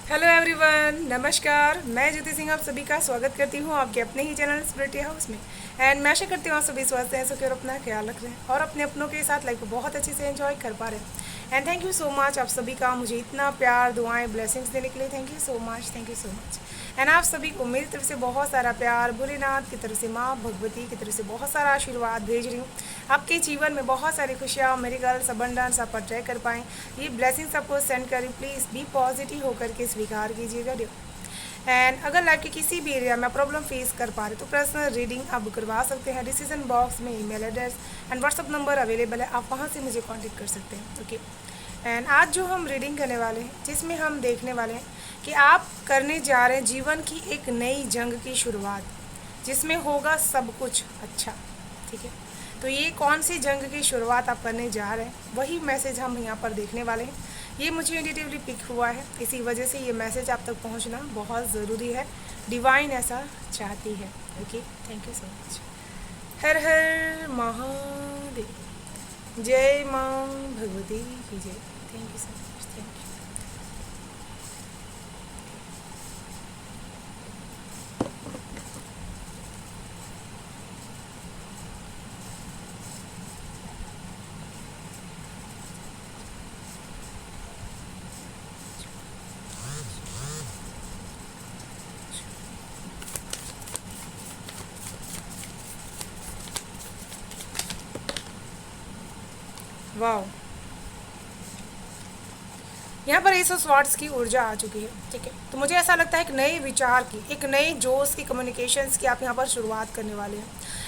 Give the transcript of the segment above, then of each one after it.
Hello everyone, नमस्कार। मैं ज्योति सिंह आप सभी का स्वागत करती हूँ आपके अपने ही चैनल स्पिरिटी हाउस में। एंड मैं आशा करती हूँ आप सभी स्वस्थ हैं, सुखी और अपना ख्याल रख रहे हैं और अपने अपनों के साथ लाइफ को बहुत अच्छे से एंजॉय कर पा रहे हैं। And thank you so much आप सभी का मुझे इतना प्यार, दुआएं, ब्लेसिंग्स देने के लिए। Thank you so much, thank you so much. And आप सभी को मेरी तरफ से बहुत सारा प्यार, भोलेनाथ की तरफ से, माँ भगवती की तरफ से बहुत सारा आशीर्वाद भेज रही हूँ। आपके जीवन में बहुत सारी खुशियाँ, मेरिकल्स, अबंडेंस आप अट्रैक्ट कर पाएँ। ये ब्लेसिंग्स आपको सेंड करी, प्लीज़ बी पॉजिटिव होकर के स्वीकार कीजिएगा। एंड अगर लाइफ के किसी भी एरिया में प्रॉब्लम फेस कर पा रहे तो पर्सनल रीडिंग आप करवा सकते हैं। डिसीजन बॉक्स में email address and WhatsApp number available है, आप वहाँ से मुझे कांटेक्ट कर सकते हैं। ओके। एंड आज जो हम रीडिंग करने वाले हैं, जिसमें हम देखने वाले हैं कि आप करने जा रहे हैं जीवन की एक नई जंग की शुरुआत, जिसमें होगा सब कुछ अच्छा। ठीक है, तो ये कौन सी जंग की शुरुआत आप करने जा रहे हैं, वही मैसेज हम यहाँ पर देखने वाले हैं। ये मुझे इंडिटिवली पिक हुआ है, इसी वजह से ये मैसेज आप तक पहुँचना बहुत ज़रूरी है। डिवाइन ऐसा चाहती है। Okay, thank you so much. Har Har Mahadev. जय माँ भगवती की जय। Thank you so much, thank you. वाह, यहाँ पर एस ऑफ स्वॉर्ड्स की ऊर्जा आ चुकी है। ठीक है, तो मुझे ऐसा लगता है एक नए विचार की, एक नए जोश की, कम्युनिकेशंस की आप यहाँ पर शुरुआत करने वाले हैं।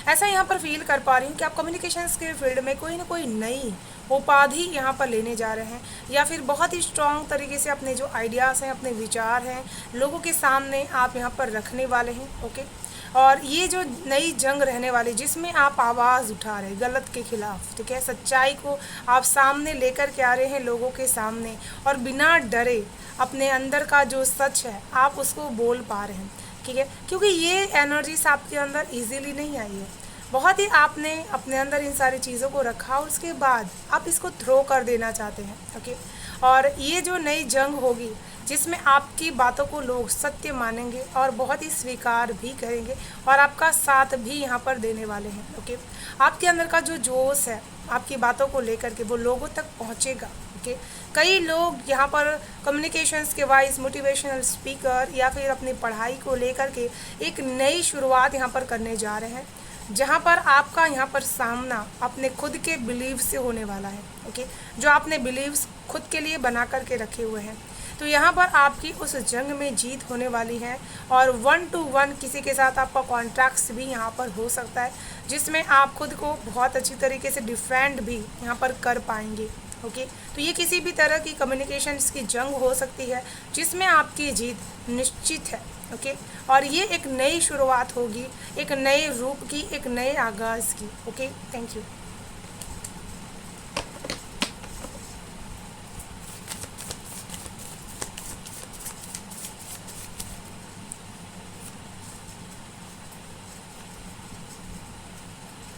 ऐसा यहाँ पर फील कर पा रही हूँ कि आप कम्युनिकेशंस के फील्ड में कोई ना कोई नई उपाधि यहाँ पर लेने जा रहे हैं, या फिर बहुत ही स्ट्रॉन्ग तरीके से अपने जो आइडियाज़ हैं, अपने विचार हैं, लोगों के सामने आप यहाँ पर रखने वाले हैं। ओके, और ये जो नई जंग रहने वाली, जिसमें आप आवाज़ उठा रहे गलत के खिलाफ, ठीक है, सच्चाई को आप सामने लेकर के आ रहे हैं लोगों के सामने, और बिना डरे अपने अंदर का जो सच है आप उसको बोल पा रहे हैं। ठीक है, क्योंकि ये एनर्जीज आपके अंदर इजीली नहीं आई है। बहुत ही आपने अपने अंदर इन सारी चीज़ों को रखा और उसके बाद आप इसको थ्रो कर देना चाहते हैं। ओके, और ये जो नई जंग होगी, जिसमें आपकी बातों को लोग सत्य मानेंगे और बहुत ही स्वीकार भी करेंगे और आपका साथ भी यहाँ पर देने वाले हैं। ओके, आपके अंदर का जो जोश है आपकी बातों को लेकर के, वो लोगों तक पहुँचेगा। ओके, कई लोग यहाँ पर कम्युनिकेशंस के वाइज, मोटिवेशनल स्पीकर, या फिर अपनी पढ़ाई को लेकर के एक नई शुरुआत यहाँ पर करने जा रहे हैं, जहाँ पर आपका यहाँ पर सामना अपने खुद के बिलीव से होने वाला है। ओके, जो आपने बिलीव्स खुद के लिए बना करके रखे हुए हैं, तो यहाँ पर आपकी उस जंग में जीत होने वाली है। और 1 to 1 किसी के साथ आपका कॉन्ट्रैक्ट्स भी यहाँ पर हो सकता है, जिसमें आप खुद को बहुत अच्छी तरीके से डिफेंड भी यहाँ पर कर पाएंगे। ओके, तो ये किसी भी तरह की कम्युनिकेशंस की जंग हो सकती है, जिसमें आपकी जीत निश्चित है। ओके, और ये एक नई शुरुआत होगी, एक नए रूप की, एक नए आगाज़ की। Okay, thank you.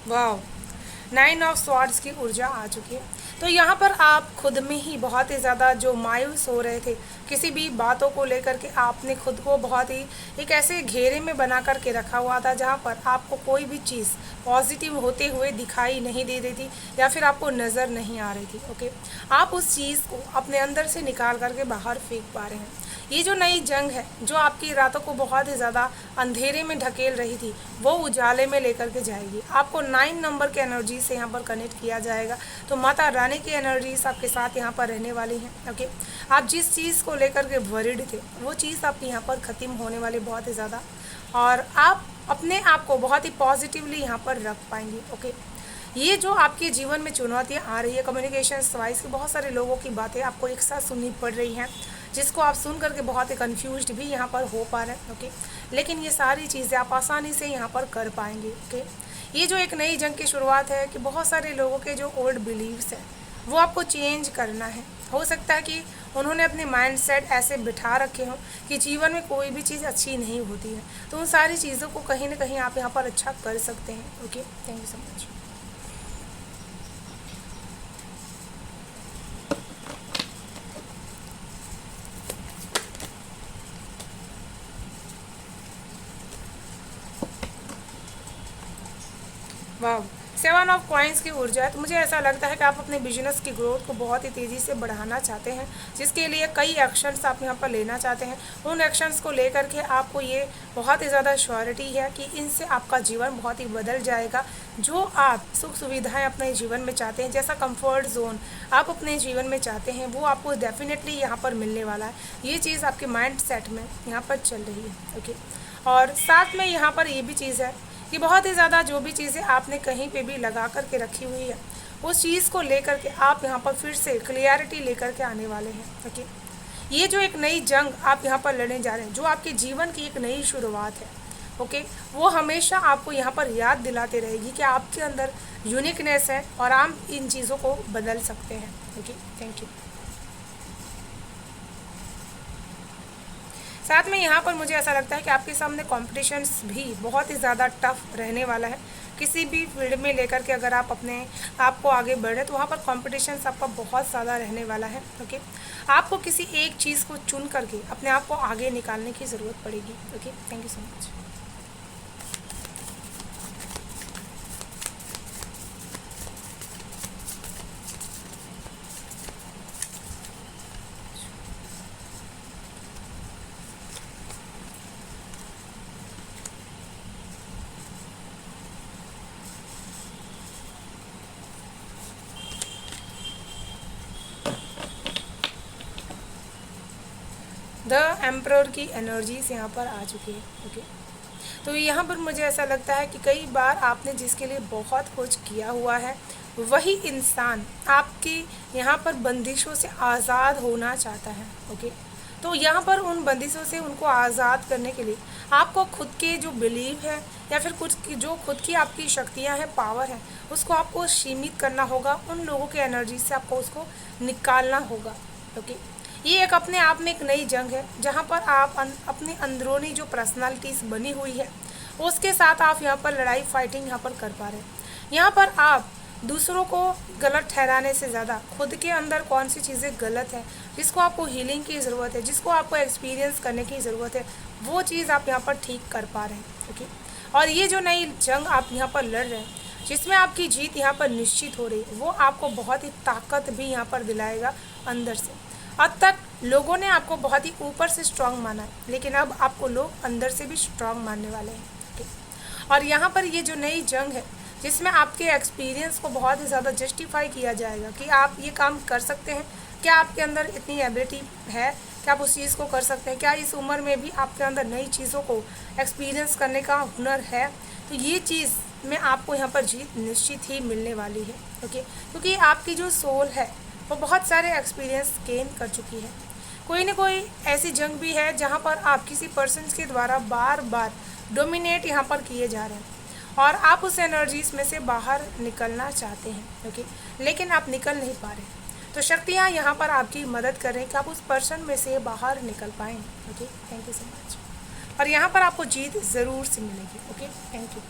वाह, 9 ऑफ स्वॉर्ड्स की ऊर्जा आ चुकी है। तो यहाँ पर आप खुद में ही बहुत ही ज़्यादा जो मायूस हो रहे थे किसी भी बातों को लेकर के, आपने खुद को बहुत ही एक ऐसे घेरे में बना करके रखा हुआ था, जहाँ पर आपको कोई भी चीज़ पॉजिटिव होते हुए दिखाई नहीं दे रही थी, या फिर आपको नज़र नहीं आ रही थी। ओके, आप उस चीज़ को अपने अंदर से निकाल करके बाहर फेंक पा रहे हैं। ये जो नई जंग है, जो आपकी रातों को बहुत ही ज़्यादा अंधेरे में ढकेल रही थी, वो उजाले में लेकर के जाएगी। आपको 9 नंबर के एनर्जी से यहाँ पर कनेक्ट किया जाएगा। तो माता रानी की एनर्जीज आपके साथ यहाँ पर रहने वाली हैं। ओके, आप जिस चीज़ को लेकर के वरीड थे, वो चीज़ आपकी यहाँ पर ख़त्म होने वाली बहुत ही ज़्यादा, और आप अपने आप को बहुत ही पॉजिटिवली यहाँ पर रख पाएंगे। ओके, ये जो आपके जीवन में चुनौतियाँ आ रही है, कम्युनिकेशन वाइज के बहुत सारे लोगों की बातें आपको एक साथ सुननी पड़ रही हैं, जिसको आप सुन करके बहुत ही कन्फ्यूज्ड भी यहाँ पर हो पा रहे हैं। ओके, लेकिन ये सारी चीज़ें आप आसानी से यहाँ पर कर पाएंगे। ओके, ये जो एक नई जंग की शुरुआत है कि बहुत सारे लोगों के जो ओल्ड बिलीव्स हैं वो आपको चेंज करना है। हो सकता है कि उन्होंने अपने माइंड सेट ऐसे बिठा रखे हों कि जीवन में कोई भी चीज़ अच्छी नहीं होती है, तो उन सारी चीज़ों को कहीं ना कहीं आप यहाँ पर अच्छा कर सकते हैं। Okay, thank you so much. वाह, 7 ऑफ कॉइन्स की ऊर्जा है। तो मुझे ऐसा लगता है कि आप अपने बिजनेस की ग्रोथ को बहुत ही तेज़ी से बढ़ाना चाहते हैं, जिसके लिए कई एक्शंस आप यहाँ पर लेना चाहते हैं। उन एक्शंस को लेकर के आपको ये बहुत ही ज़्यादा श्योरिटी है कि इनसे आपका जीवन बहुत ही बदल जाएगा। जो आप सुख सुविधाएं अपने जीवन में चाहते हैं, जैसा कंफर्ट जोन आप अपने जीवन में चाहते हैं, वो आपको डेफिनेटली यहाँ पर मिलने वाला है। ये चीज़ आपके माइंड सेट में यहाँ पर चल रही है। ओके, और साथ में यहाँ पर ये भी चीज़ है कि बहुत ही ज़्यादा जो भी चीज़ें आपने कहीं पे भी लगा कर के रखी हुई है, उस चीज़ को लेकर के आप यहाँ पर फिर से क्लियरिटी लेकर के आने वाले हैं। ओके, ये जो एक नई जंग आप यहाँ पर लड़ने जा रहे हैं, जो आपके जीवन की एक नई शुरुआत है, ओके, वो हमेशा आपको यहाँ पर याद दिलाते रहेगी कि आपके अंदर यूनिकनेस है और आप इन चीज़ों को बदल सकते हैं। Okay, thank you. साथ में यहाँ पर मुझे ऐसा लगता है कि आपके सामने कॉम्पिटिशन्स भी बहुत ही ज़्यादा टफ रहने वाला है। किसी भी फील्ड में लेकर के अगर आप अपने आप को आगे बढ़े तो वहाँ पर कॉम्पिटिशन्स आपका बहुत ज़्यादा रहने वाला है। ओके, आपको किसी एक चीज़ को चुन करके अपने आप को आगे निकालने की ज़रूरत पड़ेगी। Okay, thank you so much. The emperor की एनर्जीज यहाँ पर आ चुकी है। ओके, तो यहाँ पर मुझे ऐसा लगता है कि कई बार आपने जिसके लिए बहुत कुछ किया हुआ है, वही इंसान आपकी यहाँ पर बंदिशों से आज़ाद होना चाहता है। ओके, तो यहाँ पर उन बंदिशों से उनको आज़ाद करने के लिए आपको खुद के जो बिलीव है या फिर कुछ की जो खुद की आपकी शक्तियाँ हैं, पावर है, उसको आपको सीमित करना होगा। उन लोगों के एनर्जी से आपको उसको निकालना होगा। ओके, ये एक अपने आप में एक नई जंग है, जहाँ पर आप अपनी अंदरूनी जो पर्सनालिटीज़ बनी हुई है, उसके साथ आप यहाँ पर लड़ाई फाइटिंग यहाँ पर कर पा रहे हैं। यहाँ पर आप दूसरों को गलत ठहराने से ज़्यादा खुद के अंदर कौन सी चीज़ें गलत है, जिसको आपको हीलिंग की ज़रूरत है, जिसको आपको एक्सपीरियंस करने की ज़रूरत है, वो चीज़ आप यहाँ पर ठीक कर पा रहे हैं। ओके, और ये जो नई जंग आप यहाँ पर लड़ रहे हैं, जिसमें आपकी जीत यहाँ पर निश्चित हो रही है, वो आपको बहुत ही ताकत भी यहाँ पर दिलाएगा अंदर से। अब तक लोगों ने आपको बहुत ही ऊपर से स्ट्रांग माना है, लेकिन अब आपको लोग अंदर से भी स्ट्रांग मानने वाले हैं। ठीक, और यहाँ पर ये जो नई जंग है, जिसमें आपके एक्सपीरियंस को बहुत ही ज़्यादा जस्टिफाई किया जाएगा कि आप ये काम कर सकते हैं, क्या आपके अंदर इतनी एबिलिटी है कि आप उस चीज़ को कर सकते हैं, क्या इस उम्र में भी आपके अंदर नई चीज़ों को एक्सपीरियंस करने का हुनर है। तो ये चीज़ में आपको यहाँ पर जीत निश्चित ही मिलने वाली है। ओके, क्योंकि आपकी जो सोल है वो बहुत सारे एक्सपीरियंस गेन कर चुकी है। कोई ना कोई ऐसी जंग भी है जहाँ पर आप किसी पर्सन के द्वारा बार बार डोमिनेट यहाँ पर किए जा रहे हैं और आप उस एनर्जीज में से बाहर निकलना चाहते हैं। ओके, लेकिन आप निकल नहीं पा रहे। तो शक्तियाँ यहाँ पर आपकी मदद कर रही हैं कि आप उस पर्सन में से बाहर निकल पाएँ। Okay, thank you so much. और यहाँ पर आपको जीत ज़रूर से मिलेगी। Okay, thank you.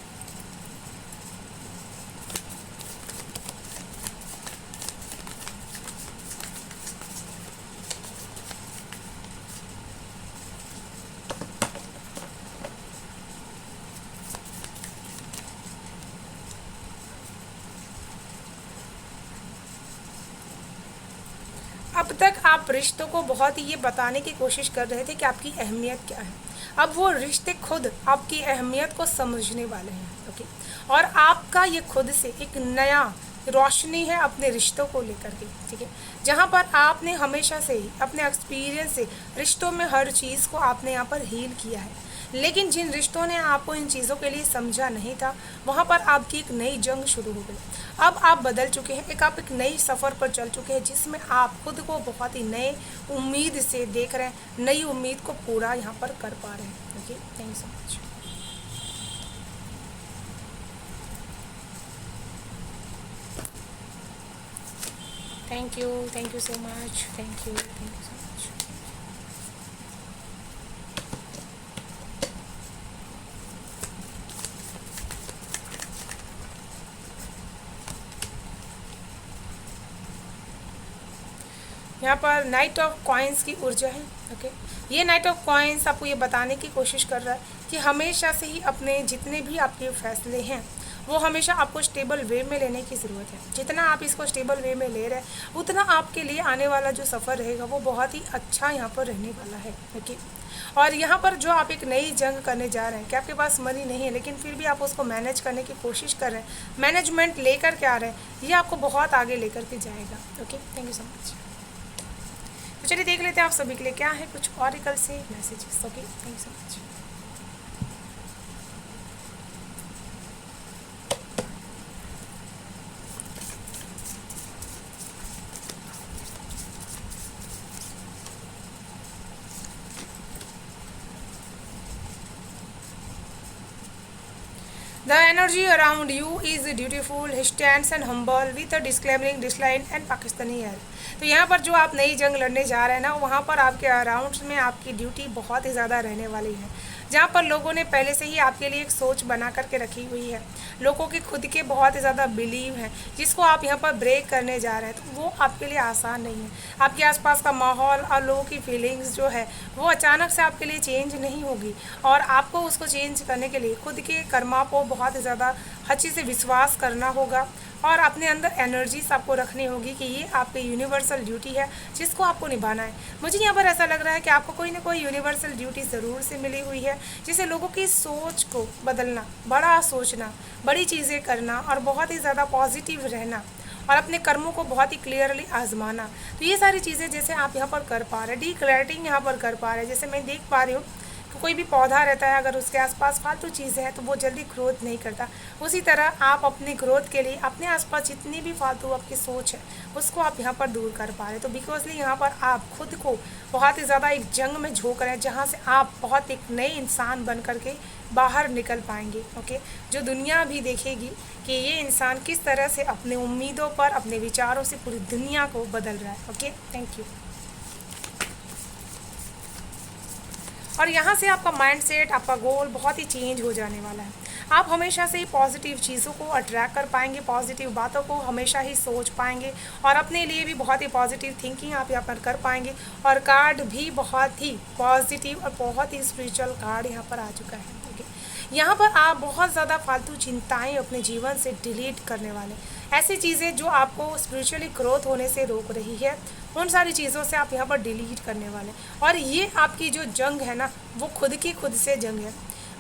अब तक आप रिश्तों को बहुत ही ये बताने की कोशिश कर रहे थे कि आपकी अहमियत क्या है। अब वो रिश्ते खुद आपकी अहमियत को समझने वाले हैं। ओके, और आपका ये खुद से एक नया रोशनी है अपने रिश्तों को लेकर के। ठीक है, जहाँ पर आपने हमेशा से ही अपने एक्सपीरियंस से रिश्तों में हर चीज़ को आपने यहाँ पर हील किया है, लेकिन जिन रिश्तों ने आपको इन चीज़ों के लिए समझा नहीं था, वहाँ पर आपकी एक नई जंग शुरू हो गई। अब आप बदल चुके हैं, आप एक नई सफ़र पर चल चुके हैं, जिसमें आप खुद को बहुत ही नए उम्मीद से देख रहे हैं, नई उम्मीद को पूरा यहाँ पर कर पा रहे हैं। Okay, thank you so much. Thank you so much, thank you so much. यहाँ पर नाइट ऑफ कॉइन्स की ऊर्जा है। ओके, ये नाइट ऑफ कॉइन्स आपको ये बताने की कोशिश कर रहा है कि हमेशा से ही अपने जितने भी आपके फैसले हैं वो हमेशा आपको स्टेबल वे में लेने की ज़रूरत है। जितना आप इसको स्टेबल वे में ले रहे हैं उतना आपके लिए आने वाला जो सफ़र रहेगा वो बहुत ही अच्छा यहाँ पर रहने वाला है। ओके, और यहाँ पर जो आप एक नई जंग करने जा रहे हैं कि आपके पास मनी नहीं है लेकिन फिर भी आप उसको मैनेज करने की कोशिश कर रहे हैं, मैनेजमेंट लेकर के आ रहे हैं, ये आपको बहुत आगे लेकर के जाएगा। Okay, thank you so much. तो चलिए देख लेते हैं आप सभी के लिए क्या है कुछ ऑरिकल से messages. Okay, thank you so much. The energy around you is dutiful, stands and humble with a disclaiming disline and Pakistani air। तो यहाँ पर जो आप नई जंग लड़ने जा रहे हैं ना, वहाँ पर आपके अराउंड में आपकी ड्यूटी बहुत ही ज़्यादा रहने वाली है, जहाँ पर लोगों ने पहले से ही आपके लिए एक सोच बना करके रखी हुई है। लोगों के खुद के बहुत ही ज़्यादा बिलीव हैं जिसको आप यहाँ पर ब्रेक करने जा रहे हैं, तो वो आपके लिए आसान नहीं है। आपके आसपास का माहौल और लोगों की फीलिंग्स जो है वो अचानक से आपके लिए चेंज नहीं होगी, और आपको उसको चेंज करने के लिए खुद के कर्मा को बहुत ही ज़्यादा अच्छे से विश्वास करना होगा और अपने अंदर एनर्जीज आपको रखनी होगी कि ये आपकी यूनिवर्सल ड्यूटी है जिसको आपको निभाना है। मुझे यहाँ पर ऐसा लग रहा है कि आपको कोई ना कोई यूनिवर्सल ड्यूटी ज़रूर से मिली हुई है, जिसे लोगों की सोच को बदलना, बड़ा सोचना, बड़ी चीज़ें करना और बहुत ही ज़्यादा पॉजिटिव रहना और अपने कर्मों को बहुत ही क्लियरली आजमाना। तो ये सारी चीज़ें जैसे आप यहाँ पर कर पा रहे हैं, डीक्लैरिंग यहाँ पर कर पा रहे हैं। जैसे मैं देख पा रही हूँ कि कोई भी पौधा रहता है, अगर उसके आसपास फालतू चीज़ें हैं तो वो जल्दी ग्रोथ नहीं करता। उसी तरह आप अपनी ग्रोथ के लिए अपने आसपास जितनी भी फालतू आपकी सोच है उसको आप यहाँ पर दूर कर पा रहे हैं। तो बिकॉजली यहाँ पर आप खुद को बहुत ही ज़्यादा एक जंग में झोंक रहे हैं जहाँ से आप बहुत एक नए इंसान बन करके बाहर निकल पाएंगे। ओके, जो दुनिया भी देखेगी कि ये इंसान किस तरह से अपने उम्मीदों पर, अपने विचारों से पूरी दुनिया को बदल रहा है। Okay, thank you. और यहाँ से आपका माइंडसेट, आपका गोल बहुत ही चेंज हो जाने वाला है। आप हमेशा से ही पॉजिटिव चीज़ों को अट्रैक्ट कर पाएंगे, पॉजिटिव बातों को हमेशा ही सोच पाएंगे और अपने लिए भी बहुत ही पॉजिटिव थिंकिंग आप यहाँ पर कर पाएंगे। और कार्ड भी बहुत ही पॉजिटिव और बहुत ही स्पिरिचुअल कार्ड यहाँ पर आ चुका है। यहाँ पर आप बहुत ज़्यादा फालतू चिंताएं अपने जीवन से डिलीट करने वाले, ऐसी चीज़ें जो आपको स्पिरिचुअली ग्रोथ होने से रोक रही है उन सारी चीज़ों से आप यहाँ पर डिलीट करने वाले। और ये आपकी जो जंग है ना, वो खुद की खुद से जंग है।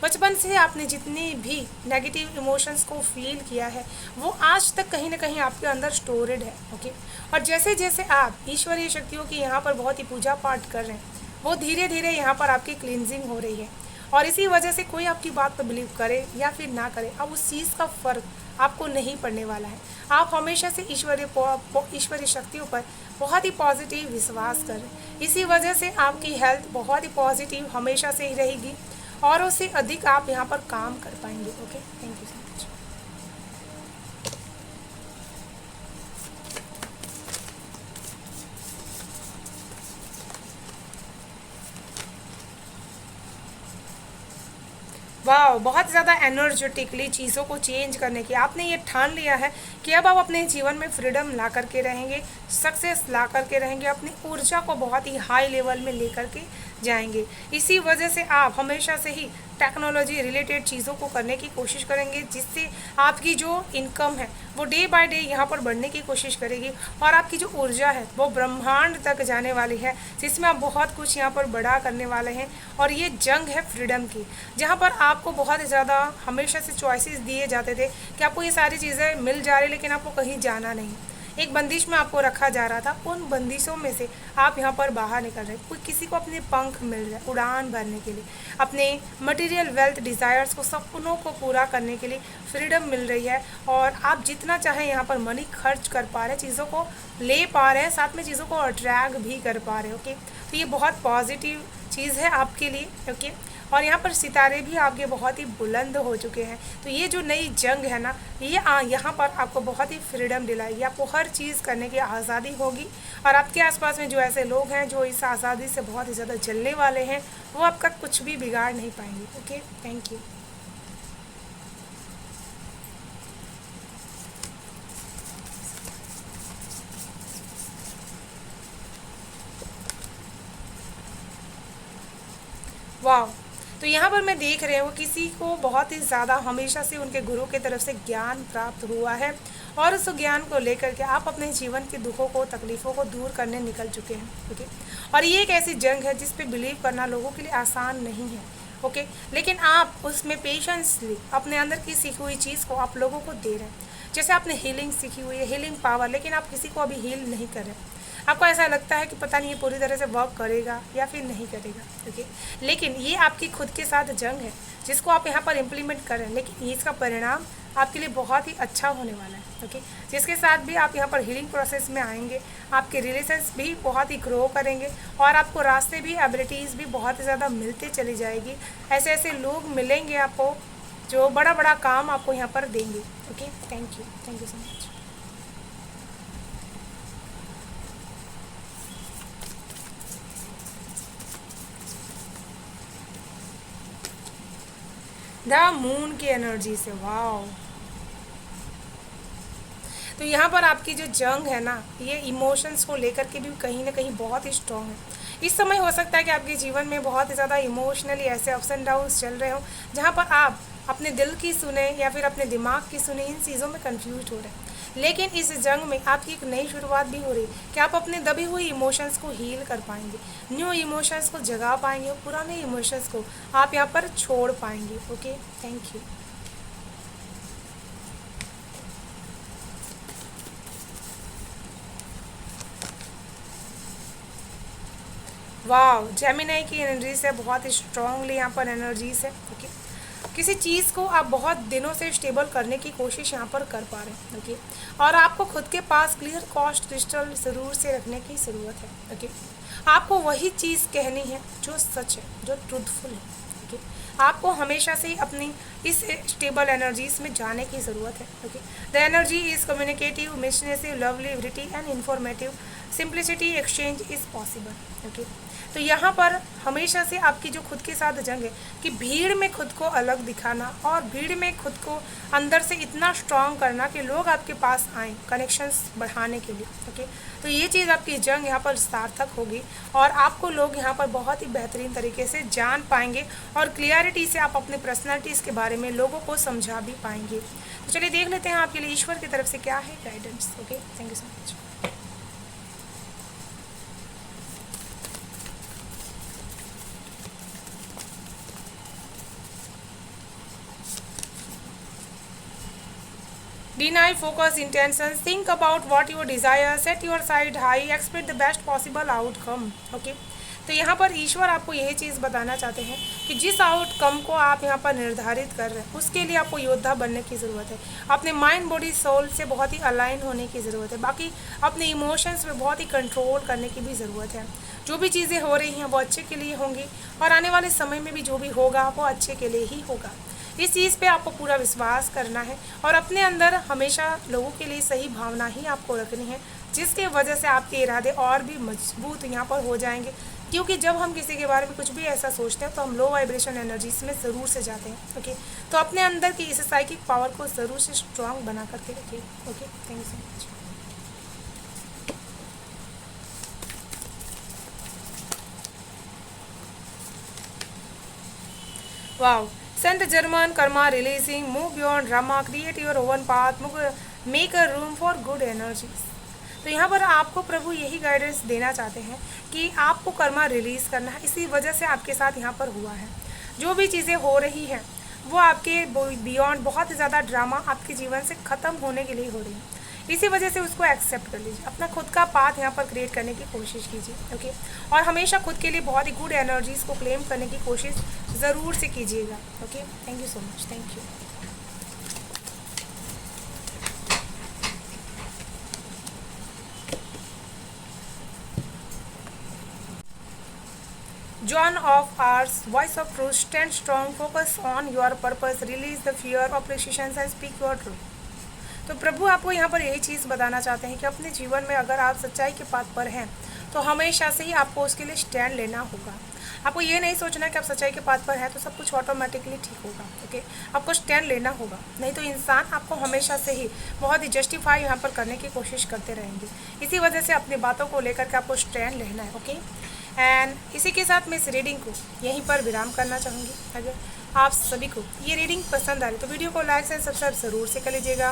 बचपन से आपने जितनी भी नेगेटिव इमोशंस को फील किया है वो आज तक कहीं ना कहीं आपके अंदर स्टोरेड है। ओके, और जैसे जैसे आप ईश्वरीय शक्तियों की यहाँ पर बहुत ही पूजा पाठ कर रहे हैं, वो धीरे धीरे यहाँ पर आपकी क्लींजिंग हो रही है। और इसी वजह से कोई आपकी बात पर बिलीव करे या फिर ना करे, अब उस चीज़ का फ़र्क आपको नहीं पड़ने वाला है। आप हमेशा से ईश्वरीय शक्तियों पर बहुत ही पॉजिटिव विश्वास करें। इसी वजह से आपकी हेल्थ बहुत ही पॉजिटिव हमेशा से ही रहेगी और उससे अधिक आप यहाँ पर काम कर पाएंगे। Okay, thank you so much. वाह, बहुत ज़्यादा एनर्जेटिकली चीज़ों को चेंज करने की आपने ये ठान लिया है कि अब आप अपने जीवन में फ्रीडम ला करके रहेंगे, सक्सेस ला करके रहेंगे, अपनी ऊर्जा को बहुत ही हाई लेवल में लेकर के जाएंगे। इसी वजह से आप हमेशा से ही टेक्नोलॉजी रिलेटेड चीज़ों को करने की कोशिश करेंगे, जिससे आपकी जो इनकम है वो डे बाय डे यहाँ पर बढ़ने की कोशिश करेगी और आपकी जो ऊर्जा है वो ब्रह्मांड तक जाने वाली है, जिसमें आप बहुत कुछ यहाँ पर बड़ा करने वाले हैं। और ये जंग है फ्रीडम की, जहाँ पर आपको बहुत ज़्यादा हमेशा से चॉइसेस दिए जाते थे कि आपको ये सारी चीज़ें मिल जा रही लेकिन आपको कहीं जाना नहीं, एक बंदिश में आपको रखा जा रहा था। उन बंदिशों में से आप यहाँ पर बाहर निकल रहे हैं। कोई किसी को अपने पंख मिल रहे हैं उड़ान भरने के लिए, अपने मटेरियल वेल्थ डिज़ायर्स को, सपनों को पूरा करने के लिए फ्रीडम मिल रही है और आप जितना चाहें यहाँ पर मनी खर्च कर पा रहे हैं, चीज़ों को ले पा रहे हैं, साथ में चीज़ों को अट्रैक्ट भी कर पा रहे हैं। ओके, तो ये बहुत पॉजिटिव चीज़ है आपके लिए। ओके, और यहाँ पर सितारे भी आपके बहुत ही बुलंद हो चुके हैं। तो ये जो नई जंग है ना, ये यहाँ पर आपको बहुत ही फ्रीडम दिलाएगी, आपको हर चीज़ करने की आज़ादी होगी। और आपके आसपास में जो ऐसे लोग हैं जो इस आज़ादी से बहुत ही ज़्यादा जलने वाले हैं, वो आपका कुछ भी बिगाड़ नहीं पाएंगे। Okay, thank you. वाह, तो यहाँ पर मैं देख रही हूँ किसी को बहुत ही ज़्यादा हमेशा से उनके गुरु की तरफ से ज्ञान प्राप्त हुआ है और उस ज्ञान को लेकर के आप अपने जीवन के दुखों को, तकलीफ़ों को दूर करने निकल चुके हैं। ओके, और ये एक ऐसी जंग है जिस पे बिलीव करना लोगों के लिए आसान नहीं है। ओके, लेकिन आप उसमें पेशेंसली अपने अंदर की सीखी हुई चीज़ को आप लोगों को दे रहे हैं। जैसे आपने हीलिंग सीखी हुई है, हीलिंग पावर, लेकिन आप किसी को अभी हील नहीं कर रहे। आपको ऐसा लगता है कि पता नहीं ये पूरी तरह से वर्क करेगा या फिर नहीं करेगा। ओके, लेकिन ये आपकी खुद के साथ जंग है जिसको आप यहाँ पर इम्प्लीमेंट कर रहे हैं, लेकिन इसका परिणाम आपके लिए बहुत ही अच्छा होने वाला है। ओके, जिसके साथ भी आप यहाँ पर हीलिंग प्रोसेस में आएंगे, आपके रिलेशंस भी बहुत ही ग्रो करेंगे और आपको रास्ते भी, एबिलिटीज़ भी बहुत ही ज़्यादा मिलते चली जाएगी। ऐसे ऐसे लोग मिलेंगे आपको जो बड़ा बड़ा काम आपको यहाँ पर देंगे। Okay, thank you so much. The moon की एनर्जी से, वाओ। तो यहाँ पर आपकी जो जंग है ना, ये इमोशंस को लेकर के भी कहीं ना कहीं बहुत ही स्ट्रॉन्ग है। इस समय हो सकता है कि आपके जीवन में बहुत ही ज़्यादा इमोशनली ऐसे अप्स एंड डाउन्स चल रहे हो जहाँ पर आप अपने दिल की सुने या फिर अपने दिमाग की सुने, इन चीज़ों में कंफ्यूज हो रहे हैं। लेकिन इस जंग में आपकी एक नई शुरुआत भी हो रही है कि आप अपने दबी हुई इमोशंस को हील कर पाएंगे, न्यू इमोशंस को जगा पाएंगे और पुराने इमोशंस को आप यहाँ पर छोड़ पाएंगे। Okay, thank you. वाह, जेमिनी की एनर्जी से बहुत स्ट्रांगली यहाँ पर एनर्जीज है। ओके, किसी चीज़ को आप बहुत दिनों से स्टेबल करने की कोशिश यहाँ पर कर पा रहे हैं। ओके, और आपको खुद के पास क्लियर कॉस्ट क्रिस्टल ज़रूर से रखने की ज़रूरत है। ओके, आपको वही चीज़ कहनी है जो सच है, जो ट्रूथफुल है। ओके, आपको हमेशा से ही अपनी इस स्टेबल एनर्जीज में जाने की ज़रूरत है। Okay, the energy is communicative, imaginative, lovely, witty and informative, simplicity exchange is possible. Okay, तो यहाँ पर हमेशा से आपकी जो खुद के साथ जंग है कि भीड़ में खुद को अलग दिखाना और भीड़ में खुद को अंदर से इतना स्ट्रांग करना कि लोग आपके पास आएँ कनेक्शंस बढ़ाने के लिए। ओके, तो ये चीज़ आपकी जंग यहाँ पर सार्थक होगी और आपको लोग यहाँ पर बहुत ही बेहतरीन तरीके से जान पाएंगे और क्लियरिटी से आप अपने पर्सनैलिटीज़ के बारे में लोगों को समझा भी पाएंगे। तो चलिए देख लेते हैं आपके लिए ईश्वर की तरफ से क्या है guidance. Okay, thank you so much. Deny focus intentions, think about what you desire, set your side high, expect the best possible outcome. Okay, तो यहाँ पर ईश्वर आपको यही चीज़ बताना चाहते हैं कि जिस आउटकम को आप यहाँ पर निर्धारित कर रहे हैं उसके लिए आपको योद्धा बनने की ज़रूरत है। अपने माइंड, बॉडी, सोल से बहुत ही अलाइन होने की ज़रूरत है। बाकी अपने इमोशंस पे बहुत ही कंट्रोल करने की भी ज़रूरत है। जो भी चीज़ें हो रही हैं वो अच्छे के लिए होंगी और आने वाले समय में भी जो भी होगा वो अच्छे के लिए ही होगा। इस चीज़ पे आपको पूरा विश्वास करना है और अपने अंदर हमेशा लोगों के लिए सही भावना ही आपको रखनी है, जिसके वजह से आपके इरादे और भी मजबूत यहाँ पर हो जाएंगे। क्योंकि जब हम किसी के बारे में कुछ भी ऐसा सोचते हैं तो हम लो वाइब्रेशन एनर्जीज में ज़रूर से जाते हैं। ओके, तो अपने अंदर की इस साइकिक पावर को ज़रूर से स्ट्रांग बना करके रखिए। Okay, thank you so much. Wow, Saint German Karma releasing, move beyond drama, create your own path, make a room for good energies. तो यहाँ पर आपको प्रभु यही गाइडेंस देना चाहते हैं कि आपको कर्मा रिलीज़ करना है। इसी वजह से आपके साथ यहाँ पर हुआ है। जो भी चीज़ें हो रही हैं वो आपके बियॉन्ड बहुत ज़्यादा ड्रामा आपके जीवन से ख़त्म होने के लिए हो रही है। इसी वजह से उसको एक्सेप्ट कर लीजिए, अपना खुद का पाथ यहाँ पर क्रिएट करने की कोशिश कीजिए। ओके, और हमेशा खुद के लिए बहुत ही गुड एनर्जीज़ को क्लेम करने की कोशिश ज़रूर से कीजिएगा। Okay, thank you so much. Thank you. John of Arts, voice of truth, stand strong, focus on your purpose, release the fear of restrictions and speak your truth. तो प्रभु आपको यहाँ पर यही चीज़ बताना चाहते हैं कि अपने जीवन में अगर आप सच्चाई के पाथ पर हैं तो हमेशा से ही आपको उसके लिए स्टैंड लेना होगा। आपको ये नहीं सोचना कि आप सच्चाई के पाथ पर हैं तो सब कुछ ऑटोमेटिकली ठीक होगा। ओके, आपको स्टैंड लेना होगा, नहीं तो इंसान आपको हमेशा से ही बहुत ही जस्टिफाई यहाँ पर करने की कोशिश करते रहेंगे। इसी वजह से अपनी बातों को लेकर के आपको स्टैंड लेना है। ओके, एंड इसी के साथ मैं इस रीडिंग को यहीं पर विराम करना चाहूँगी। अगर आप सभी को ये रीडिंग पसंद आ रही तो वीडियो को लाइक एंड सब्सक्राइब ज़रूर से कर लीजिएगा,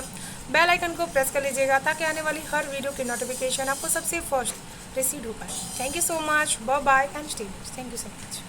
बेल आइकन को प्रेस कर लीजिएगा ताकि आने वाली हर वीडियो की नोटिफिकेशन आपको सबसे फर्स्ट रिसीव हो पाए। Thank you so much, bye bye and stay. Thank you so much.